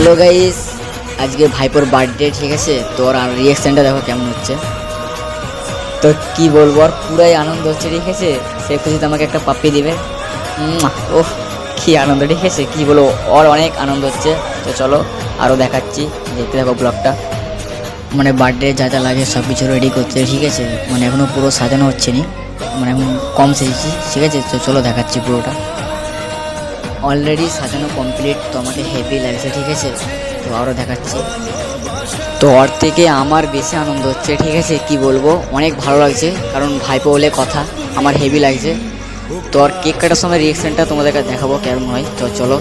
Hello guys, আজকে ভাইপোর birthday, ঠিক আছে। তোর আর রিয়াকশানটা দেখো কেমন হচ্ছে। তো কি বলবো, আর পুরাই আনন্দ হচ্ছে, ঠিক আছে। সে খুশিতে আমাকে একটা পাপ্পি দিবে। ওহ, কি আনন্দ, ঠিক আছে, কি বলবো, ওর অনেক আনন্দ হচ্ছে। তো চলো আরও দেখাচ্ছি, দেখতে থাকো ব্লগটা। মানে বার্থডে যা যা লাগে সব কিছু রেডি করতে, ঠিক আছে। মানে এখনও পুরো সাজানো হচ্ছে নি, মানে এখন কম সেজেছি, ঠিক আছে। তো চলো দেখাচ্ছি পুরোটা। অলরেডি সাজানো কমপ্লিট, তো আমাকে হেভি লাগছে, ঠিক আছে। তো আরও দেখাচ্ছি। তো ওর থেকে আমার বেশি আনন্দ হচ্ছে, ঠিক আছে, কি বলবো, অনেক ভালো লাগছে, কারণ ভাইপো বলে কথা, আমার হেভি লাগছে। তো আর কেক কাটার সময় রিয়েকশনটা তোমাদের কাছে দেখাবো কেমন হয়। তো চলো।